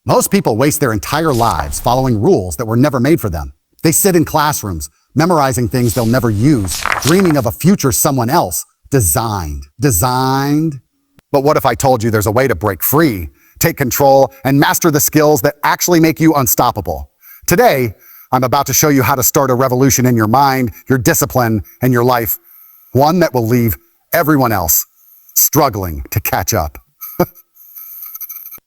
Most people waste their entire lives following rules that were never made for them. They sit in classrooms, memorizing things they'll never use, dreaming of a future someone else designed. But what if I told you there's a way to break free, take control, and master the skills that actually make you unstoppable? Today, I'm about to show you how to start a revolution in your mind, your discipline, and your life. One that will leave everyone else struggling to catch up.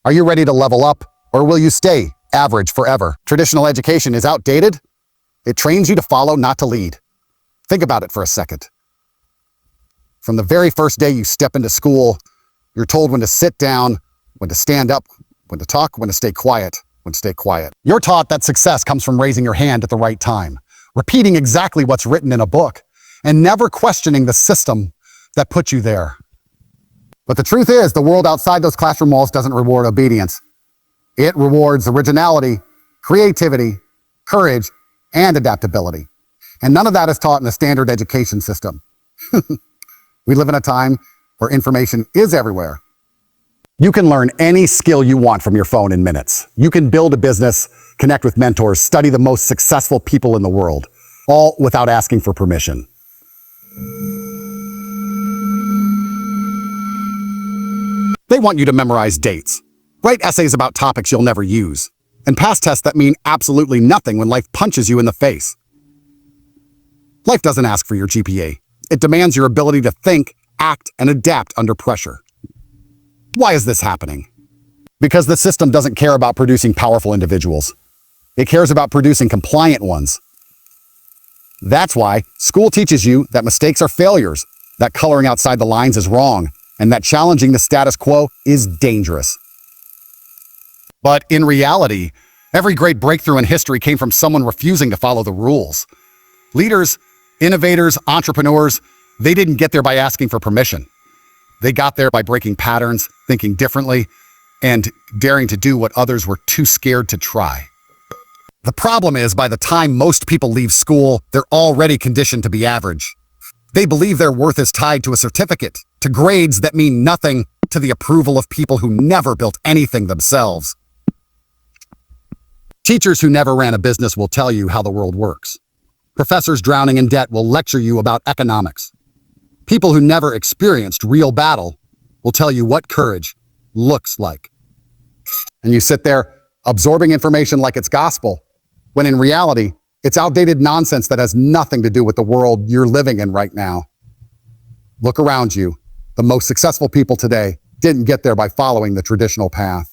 Are you ready to level up, or will you stay average forever? Traditional education is outdated. It trains you to follow, not to lead. Think about it for a second. From the very first day you step into school, you're told when to sit down, when to stand up, when to talk, when to stay quiet, when to stay quiet. You're taught that success comes from raising your hand at the right time, repeating exactly what's written in a book, and never questioning the system that put you there. But the truth is, the world outside those classroom walls doesn't reward obedience. It rewards originality, creativity, courage, and adaptability. And none of that is taught in the standard education system. We live in a time where information is everywhere. You can learn any skill you want from your phone in minutes. You can build a business, connect with mentors, study the most successful people in the world, all without asking for permission. They want you to memorize dates, write essays about topics you'll never use, and pass tests that mean absolutely nothing when life punches you in the face. Life doesn't ask for your GPA. It demands your ability to think, act, and adapt under pressure. Why is this happening? Because the system doesn't care about producing powerful individuals. It cares about producing compliant ones. That's why school teaches you that mistakes are failures, that coloring outside the lines is wrong, and that challenging the status quo is dangerous. But in reality, every great breakthrough in history came from someone refusing to follow the rules. Leaders, innovators, entrepreneurs, they didn't get there by asking for permission. They got there by breaking patterns, thinking differently, and daring to do what others were too scared to try. The problem is, by the time most people leave school, they're already conditioned to be average. They believe their worth is tied to a certificate, to grades that mean nothing, to the approval of people who never built anything themselves. Teachers who never ran a business will tell you how the world works. Professors drowning in debt will lecture you about economics. People who never experienced real battle will tell you what courage looks like. And you sit there absorbing information like it's gospel, when in reality, it's outdated nonsense that has nothing to do with the world you're living in right now. Look around you. The most successful people today didn't get there by following the traditional path.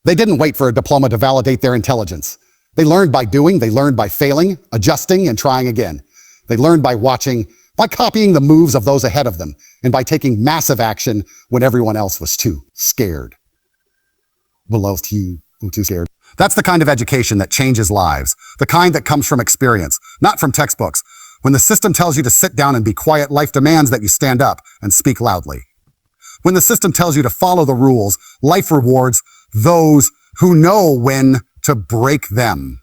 They didn't wait for a diploma to validate their intelligence. They learned by doing, they learned by failing, adjusting, and trying again. They learned by watching, by copying the moves of those ahead of them, and by taking massive action when everyone else was too scared. Too scared. That's the kind of education that changes lives, the kind that comes from experience, not from textbooks. When the system tells you to sit down and be quiet, life demands that you stand up and speak loudly. When the system tells you to follow the rules, life rewards those who know when to break them.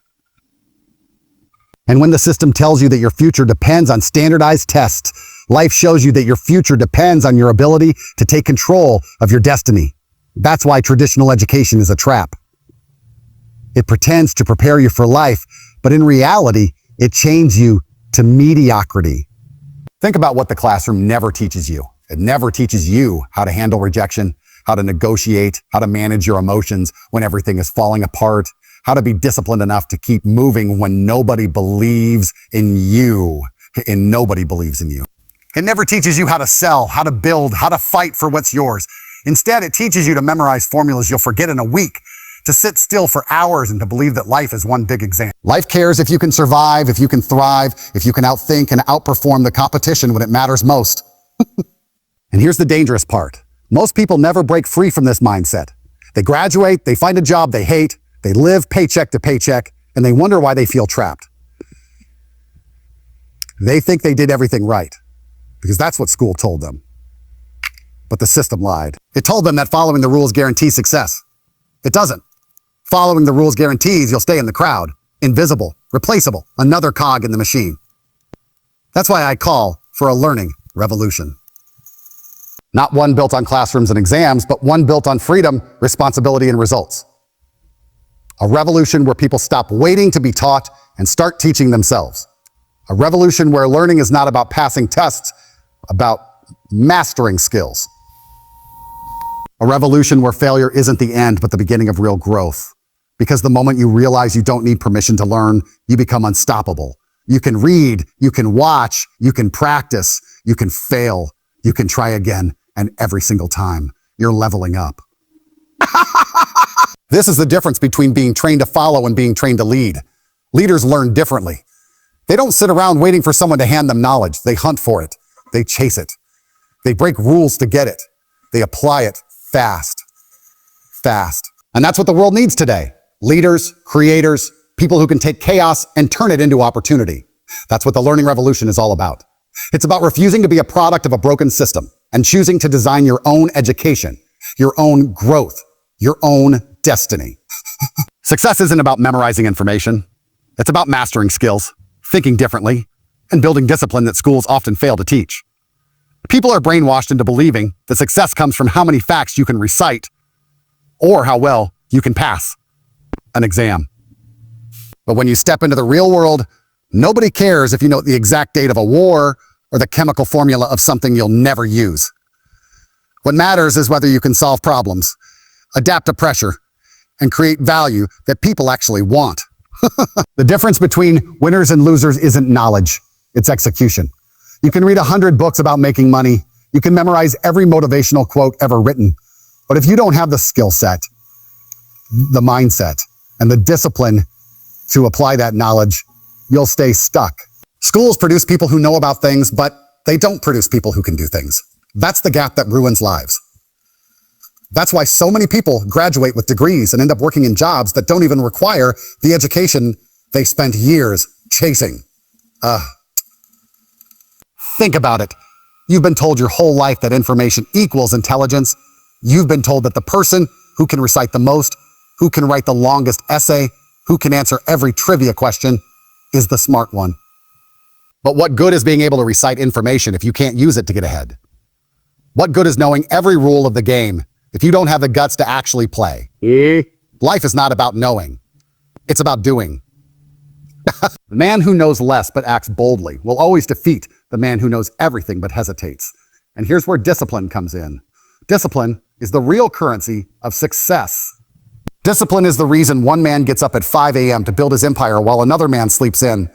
And when the system tells you that your future depends on standardized tests, life shows you that your future depends on your ability to take control of your destiny. That's why traditional education is a trap. It pretends to prepare you for life, but in reality, it chains you to mediocrity. Think about what the classroom never teaches you. It never teaches you how to handle rejection, how to negotiate, how to manage your emotions when everything is falling apart, how to be disciplined enough to keep moving when nobody believes in you, and nobody believes in you. It never teaches you how to sell, how to build, how to fight for what's yours. Instead, it teaches you to memorize formulas you'll forget in a week, to sit still for hours and to believe that life is one big exam. Life cares if you can survive, if you can thrive, if you can outthink and outperform the competition when it matters most. And here's the dangerous part. Most people never break free from this mindset. They graduate, they find a job they hate, they live paycheck to paycheck, and they wonder why they feel trapped. They think they did everything right, because that's what school told them. But the system lied. It told them that following the rules guarantees success. It doesn't. Following the rules guarantees you'll stay in the crowd, invisible, replaceable, another cog in the machine. That's why I call for a learning revolution. Not one built on classrooms and exams, but one built on freedom, responsibility, and results. A revolution where people stop waiting to be taught and start teaching themselves. A revolution where learning is not about passing tests, about mastering skills. A revolution where failure isn't the end, but the beginning of real growth. Because the moment you realize you don't need permission to learn, you become unstoppable. You can read, you can watch, you can practice, you can fail, you can try again, and every single time, you're leveling up. This is the difference between being trained to follow and being trained to lead. Leaders learn differently. They don't sit around waiting for someone to hand them knowledge. They hunt for it. They chase it. They break rules to get it. They apply it fast. And that's what the world needs today. Leaders, creators, people who can take chaos and turn it into opportunity. That's what the learning revolution is all about. It's about refusing to be a product of a broken system and choosing to design your own education, your own growth, your own destiny. Success isn't about memorizing information. It's about mastering skills, thinking differently, and building discipline that schools often fail to teach. People are brainwashed into believing that success comes from how many facts you can recite or how well you can pass an exam. But when you step into the real world, nobody cares if you know the exact date of a war or the chemical formula of something you'll never use. What matters is whether you can solve problems, adapt to pressure, and create value that people actually want. The difference between winners and losers isn't knowledge, it's execution. You can read 100 books about making money. You can memorize every motivational quote ever written. But if you don't have the skill set, the mindset, and the discipline to apply that knowledge, you'll stay stuck. Schools produce people who know about things, but they don't produce people who can do things. That's the gap that ruins lives. That's why so many people graduate with degrees and end up working in jobs that don't even require the education they spent years chasing. Think about it. You've been told your whole life that information equals intelligence. You've been told that the person who can recite the most, who can write the longest essay, who can answer every trivia question, is the smart one. But what good is being able to recite information if you can't use it to get ahead? What good is knowing every rule of the game if you don't have the guts to actually play? Life is not about knowing. It's about doing. The man who knows less but acts boldly will always defeat the man who knows everything but hesitates. And here's where discipline comes in. Discipline is the real currency of success. Discipline is the reason one man gets up at 5 a.m. to build his empire while another man sleeps in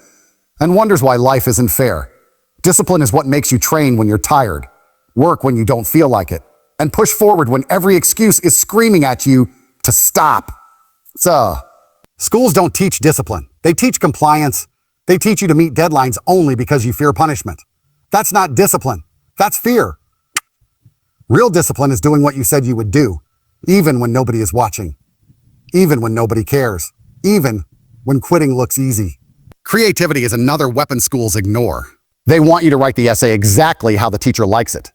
and wonders why life isn't fair. Discipline is what makes you train when you're tired, work when you don't feel like it, and push forward when every excuse is screaming at you to stop. Schools don't teach discipline. They teach compliance. They teach you to meet deadlines only because you fear punishment. That's not discipline. That's fear. Real discipline is doing what you said you would do, even when nobody is watching, even when nobody cares, even when quitting looks easy. Creativity is another weapon schools ignore. They want you to write the essay exactly how the teacher likes it,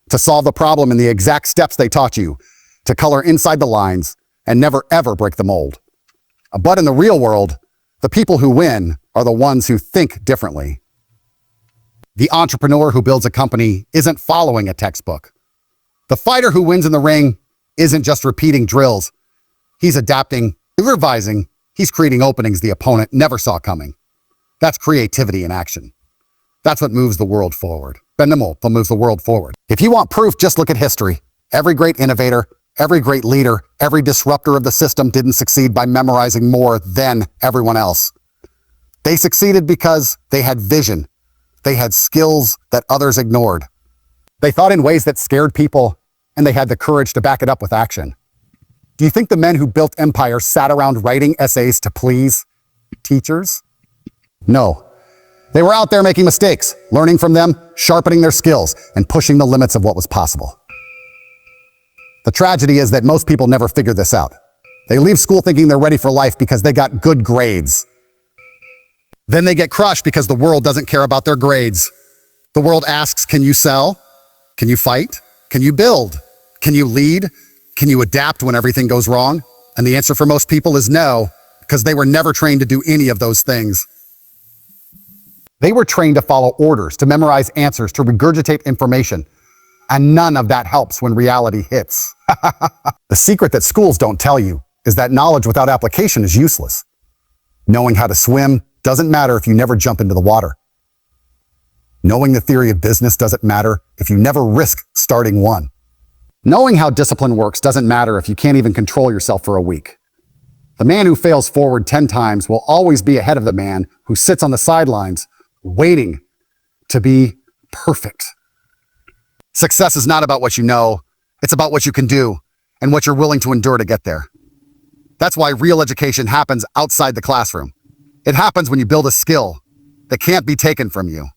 to solve the problem in the exact steps they taught you, to color inside the lines, and never ever break the mold. But in the real world, the people who win are the ones who think differently. The entrepreneur who builds a company isn't following a textbook. The fighter who wins in the ring isn't just repeating drills. He's adapting, revising, he's creating openings the opponent never saw coming. That's creativity in action. That's what moves the world forward. Benjamin moves the world forward. If you want proof, just look at history. Every great innovator, every great leader, every disruptor of the system didn't succeed by memorizing more than everyone else. They succeeded because they had vision. They had skills that others ignored. They thought in ways that scared people, and they had the courage to back it up with action. Do you think the men who built empires sat around writing essays to please teachers? No. They were out there making mistakes, learning from them, sharpening their skills, and pushing the limits of what was possible. The tragedy is that most people never figure this out. They leave school thinking they're ready for life because they got good grades. Then they get crushed because the world doesn't care about their grades. The world asks, can you sell? Can you fight? Can you build? Can you lead? Can you adapt when everything goes wrong? And the answer for most people is no, because they were never trained to do any of those things. They were trained to follow orders, to memorize answers, to regurgitate information. And none of that helps when reality hits. The secret that schools don't tell you is that knowledge without application is useless. Knowing how to swim doesn't matter if you never jump into the water. Knowing the theory of business doesn't matter if you never risk starting one. Knowing how discipline works doesn't matter if you can't even control yourself for a week. The man who fails forward 10 times will always be ahead of the man who sits on the sidelines waiting to be perfect. Success is not about what you know, it's about what you can do and what you're willing to endure to get there. That's why real education happens outside the classroom. It happens when you build a skill that can't be taken from you.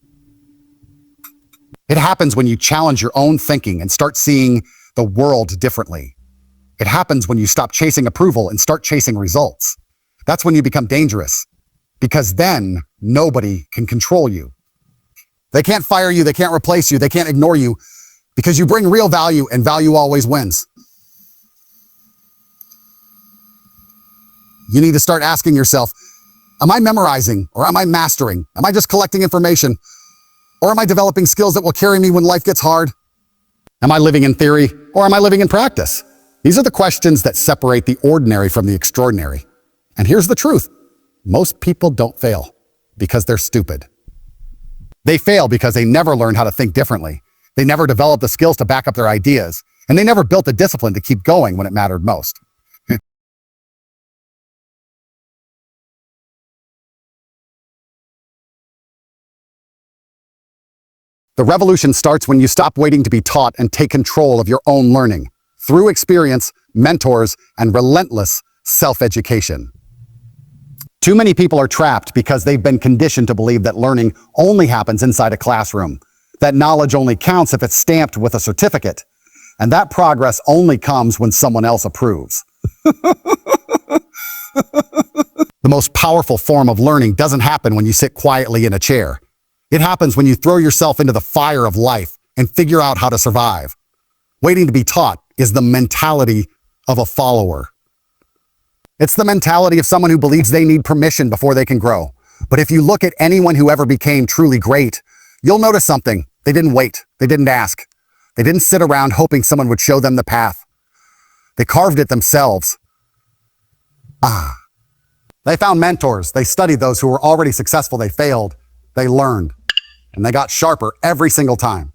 It happens when you challenge your own thinking and start seeing the world differently. It happens when you stop chasing approval and start chasing results. That's when you become dangerous, because then nobody can control you. They can't fire you, they can't replace you, they can't ignore you, because you bring real value and value always wins. You need to start asking yourself, am I memorizing or am I mastering? Am I just collecting information? Or am I developing skills that will carry me when life gets hard? Am I living in theory or am I living in practice? These are the questions that separate the ordinary from the extraordinary. And here's the truth. Most people don't fail because they're stupid. They fail because they never learned how to think differently. They never developed the skills to back up their ideas, and they never built the discipline to keep going when it mattered most. The revolution starts when you stop waiting to be taught and take control of your own learning through experience, mentors, and relentless self-education. Too many people are trapped because they've been conditioned to believe that learning only happens inside a classroom, that knowledge only counts if it's stamped with a certificate, and that progress only comes when someone else approves. The most powerful form of learning doesn't happen when you sit quietly in a chair. It happens when you throw yourself into the fire of life and figure out how to survive. Waiting to be taught is the mentality of a follower. It's the mentality of someone who believes they need permission before they can grow. But if you look at anyone who ever became truly great, you'll notice something. They didn't wait. They didn't ask. They didn't sit around hoping someone would show them the path. They carved it themselves. They found mentors. They studied those who were already successful. They failed. They learned. And they got sharper every single time.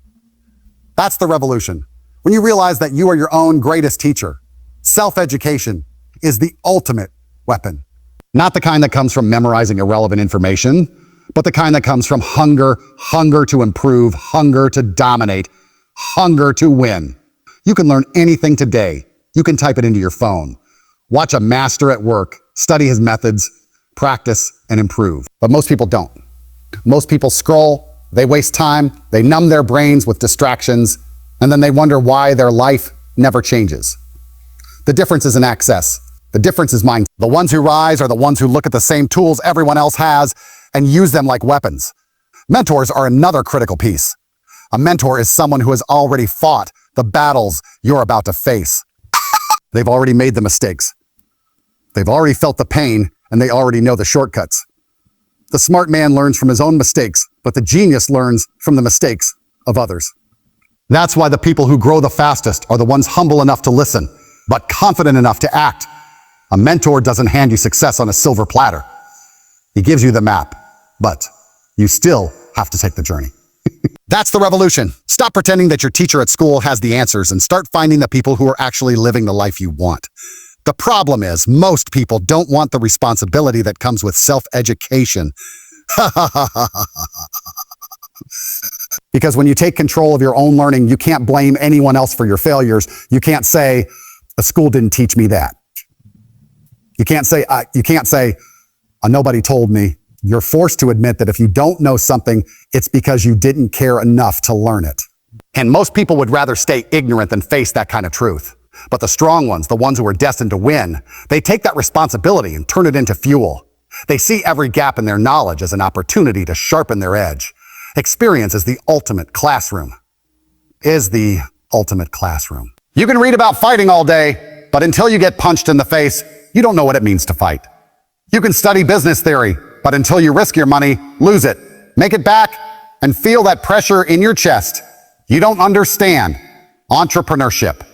That's the revolution. When you realize that you are your own greatest teacher, self-education is the ultimate weapon. Not the kind that comes from memorizing irrelevant information, but the kind that comes from hunger to improve, hunger to dominate, hunger to win. You can learn anything today. You can type it into your phone. Watch a master at work, study his methods, practice, and improve. But most people don't. Most people scroll, they waste time, they numb their brains with distractions, and then they wonder why their life never changes. The difference isn't access. The difference is mindset. The ones who rise are the ones who look at the same tools everyone else has and use them like weapons. Mentors are another critical piece. A mentor is someone who has already fought the battles you're about to face. They've already made the mistakes. They've already felt the pain, and they already know the shortcuts. The smart man learns from his own mistakes, but the genius learns from the mistakes of others. That's why the people who grow the fastest are the ones humble enough to listen, but confident enough to act. A mentor doesn't hand you success on a silver platter. He gives you the map, but you still have to take the journey. That's the revolution. Stop pretending that your teacher at school has the answers and start finding the people who are actually living the life you want. The problem is, most people don't want the responsibility that comes with self-education. Because when you take control of your own learning, you can't blame anyone else for your failures. You can't say, the school didn't teach me that. You can't say, nobody told me. You're forced to admit that if you don't know something, it's because you didn't care enough to learn it. And most people would rather stay ignorant than face that kind of truth. But the strong ones, the ones who are destined to win, they take that responsibility and turn it into fuel. They see every gap in their knowledge as an opportunity to sharpen their edge. Experience is the ultimate classroom. You can read about fighting all day, but until you get punched in the face, you don't know what it means to fight. You can study business theory, but until you risk your money, lose it, make it back, and feel that pressure in your chest, you don't understand entrepreneurship.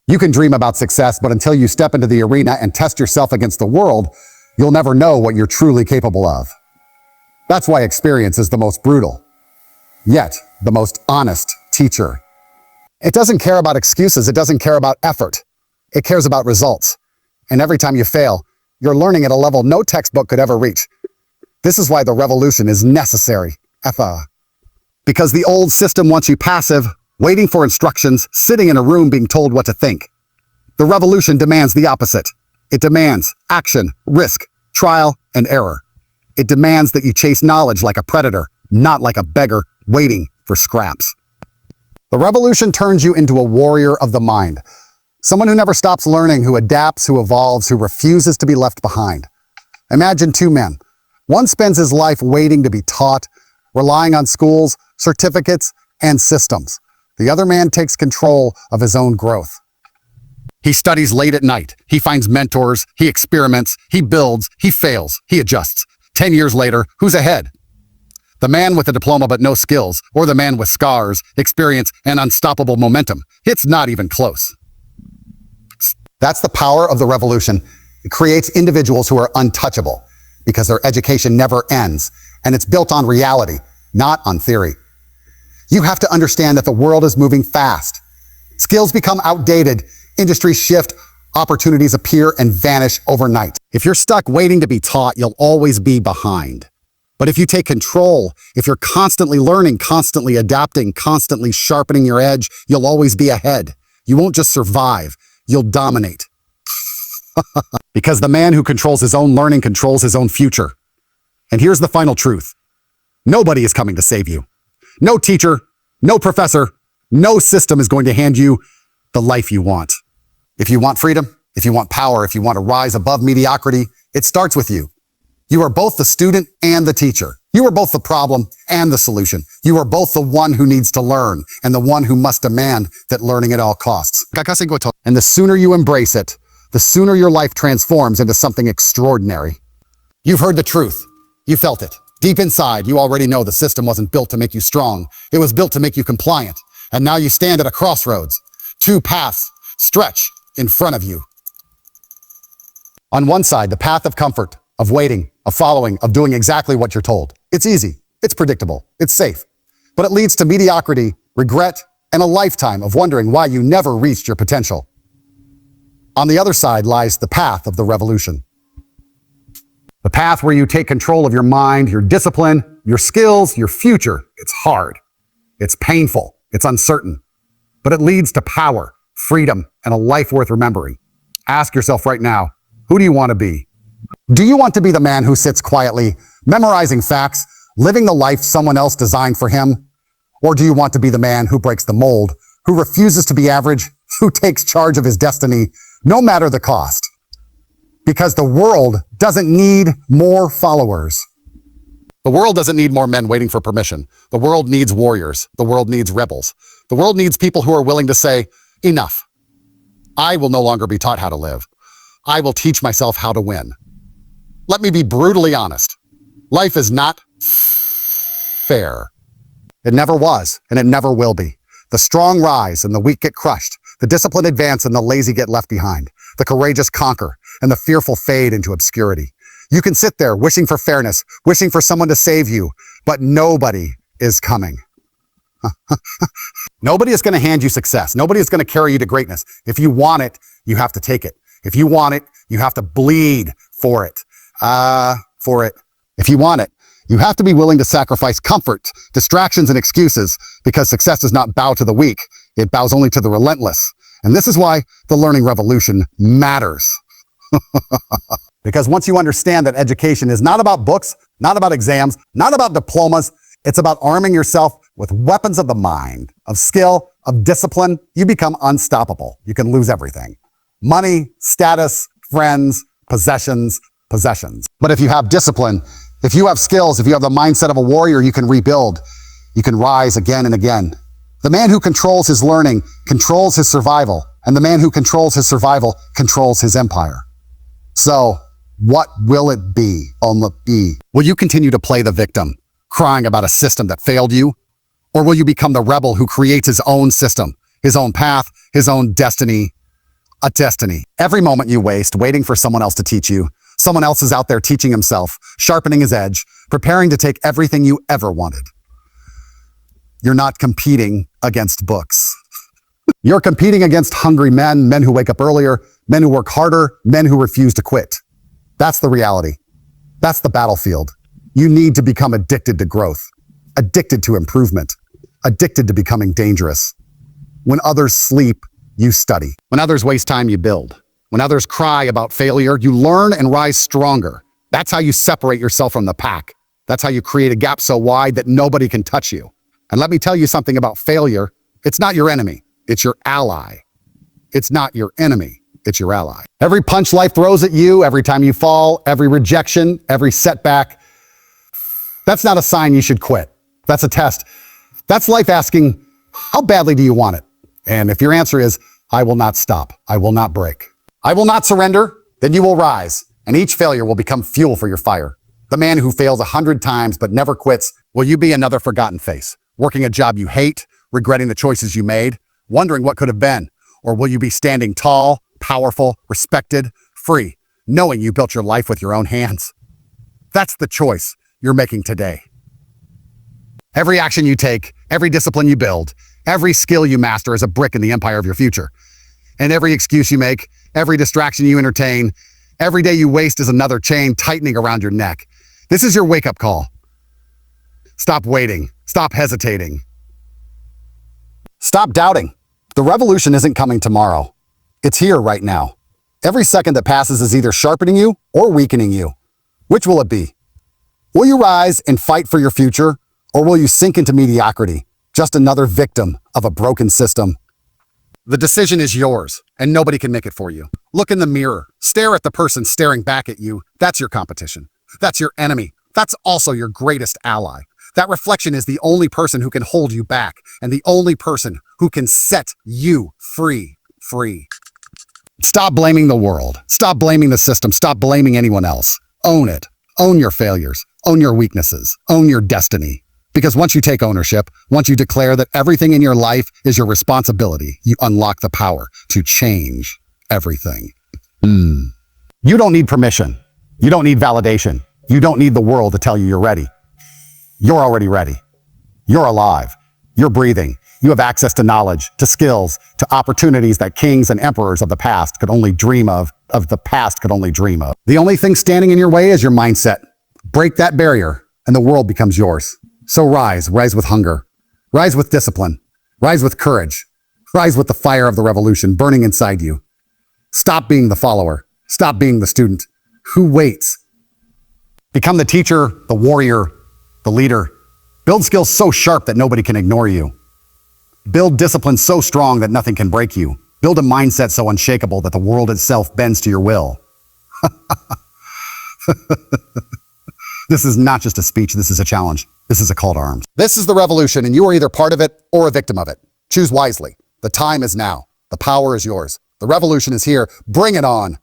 You can dream about success, but until you step into the arena and test yourself against the world, you'll never know what you're truly capable of. That's why experience is the most brutal, yet the most honest teacher. It doesn't care about excuses. It doesn't care about effort. It cares about results. And every time you fail, you're learning at a level no textbook could ever reach. This is why the revolution is necessary. Because the old system wants you passive, waiting for instructions, sitting in a room being told what to think. The revolution demands the opposite. It demands action, risk, trial, and error. It demands that you chase knowledge like a predator, not like a beggar waiting for scraps. The revolution turns you into a warrior of the mind. Someone who never stops learning, who adapts, who evolves, who refuses to be left behind. Imagine two men. One spends his life waiting to be taught, relying on schools, certificates, and systems. The other man takes control of his own growth. He studies late at night. He finds mentors. He experiments. He builds. He fails. He adjusts. 10 years later, who's ahead? The man with a diploma but no skills, or the man with scars, experience, and unstoppable momentum? It's not even close. That's the power of the revolution. It creates individuals who are untouchable because their education never ends, and it's built on reality, not on theory. You have to understand that the world is moving fast. Skills become outdated, industries shift, opportunities appear and vanish overnight. If you're stuck waiting to be taught, you'll always be behind. But if you take control, if you're constantly learning, constantly adapting, constantly sharpening your edge, you'll always be ahead. You won't just survive, you'll dominate. Because the man who controls his own learning controls his own future. And here's the final truth. Nobody is coming to save you. No teacher, no professor, no system is going to hand you the life you want. If you want freedom, if you want power, if you want to rise above mediocrity, it starts with you. You are both the student and the teacher. You are both the problem and the solution. You are both the one who needs to learn and the one who must demand that learning at all costs. And the sooner you embrace it, the sooner your life transforms into something extraordinary. You've heard the truth. You felt it. Deep inside, you already know the system wasn't built to make you strong. It was built to make you compliant. And now you stand at a crossroads. Two paths stretch in front of you. On one side, the path of comfort, of waiting, of following, of doing exactly what you're told. It's easy, it's predictable, it's safe. But it leads to mediocrity, regret, and a lifetime of wondering why you never reached your potential. On the other side lies the path of the revolution. The path where you take control of your mind, your discipline, your skills, your future. It's hard. It's painful. It's uncertain. But it leads to power, freedom, and a life worth remembering. Ask yourself right now, who do you want to be? Do you want to be the man who sits quietly, memorizing facts, living the life someone else designed for him? Or do you want to be the man who breaks the mold, who refuses to be average, who takes charge of his destiny, no matter the cost? Because the world doesn't need more followers. The world doesn't need more men waiting for permission. The world needs warriors. The world needs rebels. The world needs people who are willing to say, enough. I will no longer be taught how to live. I will teach myself how to win. Let me be brutally honest. Life is not fair. It never was, and it never will be. The strong rise and the weak get crushed. The disciplined advance and the lazy get left behind. The courageous conquer, and the fearful fade into obscurity. You can sit there wishing for fairness, wishing for someone to save you, but nobody is coming. Nobody is going to hand you success. Nobody is going to carry you to greatness. If you want it, you have to take it. If you want it, you have to bleed for it. If you want it, you have to be willing to sacrifice comfort, distractions, and excuses, because success does not bow to the weak. It bows only to the relentless. And this is why the learning revolution matters. Because once you understand that education is not about books, not about exams, not about diplomas, it's about arming yourself with weapons of the mind, of skill, of discipline, you become unstoppable. You can lose everything. Money, status, friends, possessions. But if you have discipline, if you have skills, if you have the mindset of a warrior, you can rebuild. You can rise again and again. The man who controls his learning controls his survival, and the man who controls his survival controls his empire. So, what will it be? Will you continue to play the victim, crying about a system that failed you? Or will you become the rebel who creates his own system, his own path, his own destiny, a destiny. Every moment you waste waiting for someone else to teach you, someone else is out there teaching himself, sharpening his edge, preparing to take everything you ever wanted. You're not competing against books. You're competing against hungry men, men who wake up earlier, men who work harder, men who refuse to quit. That's the reality. That's the battlefield. You need to become addicted to growth, addicted to improvement, addicted to becoming dangerous. When others sleep, you study. When others waste time, you build. When others cry about failure, you learn and rise stronger. That's how you separate yourself from the pack. That's how you create a gap so wide that nobody can touch you. And let me tell you something about failure. It's not your enemy. It's your ally. It's not your enemy. It's your ally. Every punch life throws at you, every time you fall, every rejection, every setback, that's not a sign you should quit. That's a test. That's life asking, how badly do you want it? And if your answer is, I will not stop, I will not break, I will not surrender, then you will rise, and each failure will become fuel for your fire. The man who fails 100 times but never quits, will you be another forgotten face, working a job you hate, regretting the choices you made, wondering what could have been? Or will you be standing tall, powerful, respected, free, knowing you built your life with your own hands? That's the choice you're making today. Every action you take, every discipline you build, every skill you master is a brick in the empire of your future. And every excuse you make, every distraction you entertain, every day you waste is another chain tightening around your neck. This is your wake-up call. Stop waiting. Stop hesitating. Stop doubting. The revolution isn't coming tomorrow. It's here right now. Every second that passes is either sharpening you or weakening you. Which will it be? Will you rise and fight for your future, or will you sink into mediocrity, just another victim of a broken system? The decision is yours, and nobody can make it for you. Look in the mirror. Stare at the person staring back at you. That's your competition. That's your enemy. That's also your greatest ally. That reflection is the only person who can hold you back, and the only person who can set you free. Stop blaming the world. Stop blaming the system. Stop blaming anyone else. Own it. Own your failures. Own your weaknesses. Own your destiny. Because once you take ownership, once you declare that everything in your life is your responsibility, you unlock the power to change everything. You don't need permission. You don't need validation. You don't need the world to tell you you're ready. You're already ready. You're alive. You're breathing. You have access to knowledge, to skills, to opportunities that kings and emperors of the past could only dream of the past could only dream of. The only thing standing in your way is your mindset. Break that barrier, and the world becomes yours. So rise with hunger. Rise with discipline. Rise with courage. Rise with the fire of the revolution burning inside you. Stop being the follower. Stop being the student. Who waits? Become the teacher, the warrior, the leader. Build skills so sharp that nobody can ignore you. Build discipline so strong that nothing can break you. Build a mindset so unshakable that the world itself bends to your will. This is not just a speech, this is a challenge. This is a call to arms. This is the revolution, and you are either part of it or a victim of it. Choose wisely. The time is now. The power is yours. The revolution is here. Bring it on.